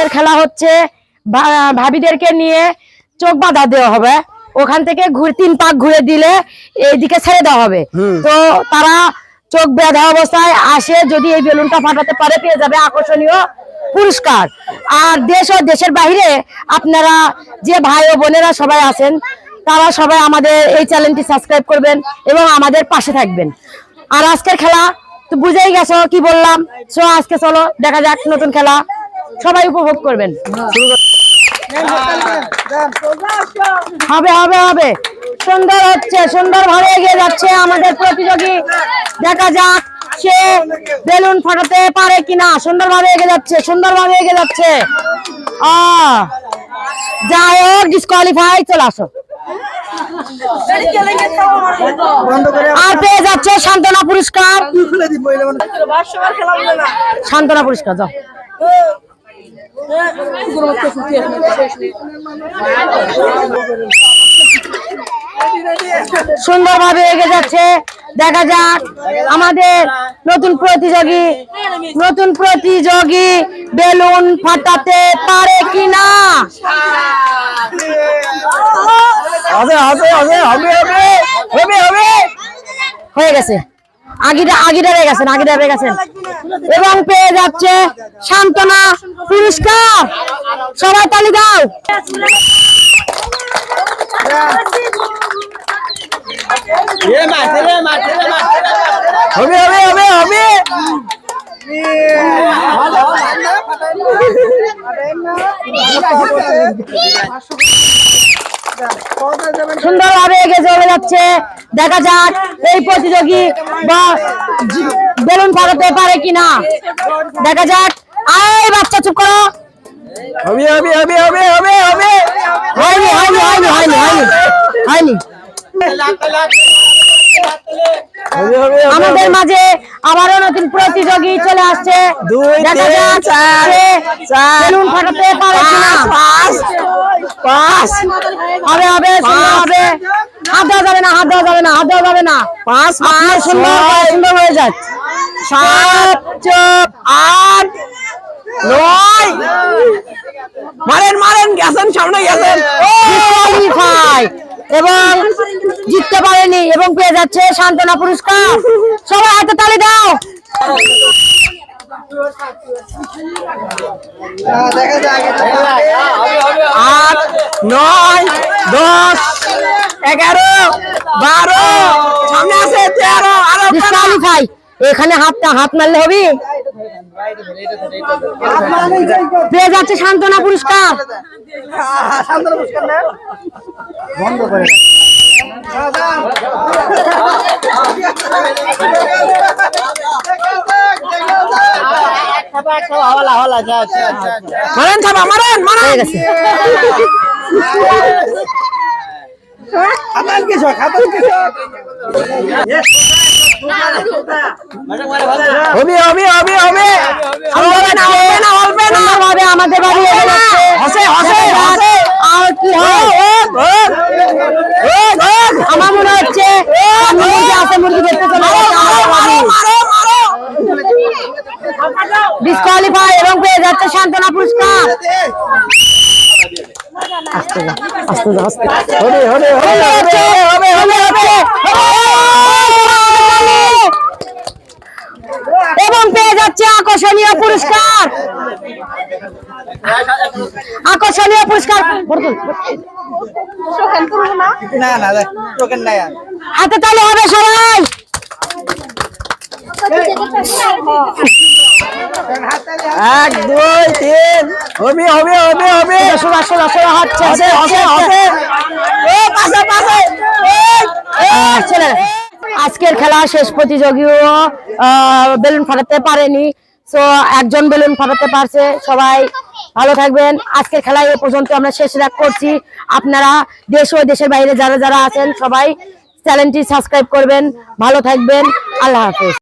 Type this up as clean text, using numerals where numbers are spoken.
আজকের খেলা হচ্ছে ভাবিদেরকে নিয়ে চোখ বাঁধা দেওয়া হবে, ওখান থেকে 3 পাক ঘুরে দিলে এইদিকে ছেড়ে দেওয়া হবে। তো তারা চোখ বাঁধা অবস্থায় আসে, যদি এই বেলুনটা ফাটাতে পারে পেয়ে যাবে আকর্ষণীয় পুরস্কার। আর দেশ ও দেশের বাইরে আপনারা যে ভাই ও বোনেরা সবাই আছেন, তারা সবাই আমাদের এই চ্যানেলটি সাবস্ক্রাইব করবেন এবং আমাদের পাশে থাকবেন। আর আজকের খেলা তো বুঝেই গেছো কি বললাম। সো আজকে চলো দেখা যাক নতুন খেলা, সবাই উপভোগ করবেন। হবে হবে হবে, সুন্দর হচ্ছে, সুন্দরভাবে এগিয়ে যাচ্ছে আমাদের প্রতিযোগী। দেখা যাক সে বেলুন ফাটাতে পারে কিনা। সুন্দরভাবে এগিয়ে যাচ্ছে, সুন্দরভাবে এগিয়ে যাচ্ছে। যাই হোক, ডিসকোয়ালিফাই, চলে আসো। আর পেয়ে যাচ্ছে সান্ত্বনা পুরস্কার। সান্ত্বনা পুরস্কার যাও। সুন্দরভাবে এগিয়ে যাচ্ছে। দেখা যাক আমাদের নতুন প্রতিযোগী বেলুন ফাটাতে পারে কিনা। হয়ে গেছে, আগিটা হয়ে গেছেন এবং পেয়ে যাচ্ছে সান্ত্বনা পুরস্কার। সবাই তালি দাও। সুন্দরভাবে এগিয়ে চলে যাচ্ছে। দেখা যাক এই প্রতিযোগী বা বেলুন ফাটাতে পারে কিনা। দেখা যাক। আয় বাচ্চা চুপ করো। হয়নি। আমাদের মাঝে আবারও নতুন প্রতিযোগী চলে আসছে। দেখা যাক বেলুন ফাটাতে পারে কিনা। হবে হবে, হাত দেওয়া যাবে না। 5 সুন্দর হয়ে যাচ্ছে। 7 8 9 মারেন গেছেন, সামনে গেছেন এবং জিততে পারেনি এবং পেয়ে যাচ্ছে সান্ত্বনা পুরস্কার। সবাই হাতে তালি দাও। 8 9 10 11 12 সামনে আছে 13। ডিসকোয়ালিফাই। এখানে হাত মারলে হবে। পেয়ে যাচ্ছে সান্ত্বনা পুরস্কার। বন্ধ করে আমাদের বাড়ি আমার মনে হচ্ছে মুরগি দেখতে ডিসকোয়ালিফাই এবং পেয়ে যাচ্ছে সান্ত্বনা পুরস্কার। এবং পেয়ে যাচ্ছে আকর্ষণীয় পুরস্কার। হাতে তালি হবে সবাই। 1 2 3 হবে। আজকের খেলা শেষ প্রতিযোগীও বেলুন ফাটাতে পারেনি। তো একজন বেলুন ফাটাতে পারছে। সবাই ভালো থাকবেন। আজকের খেলা এ পর্যন্ত আমরা শেষ করছি। আপনারা দেশ ও দেশের বাইরে যারা আছেন সবাই চ্যানেলটি সাবস্ক্রাইব করবেন। ভালো থাকবেন। আল্লাহ হাফেজ।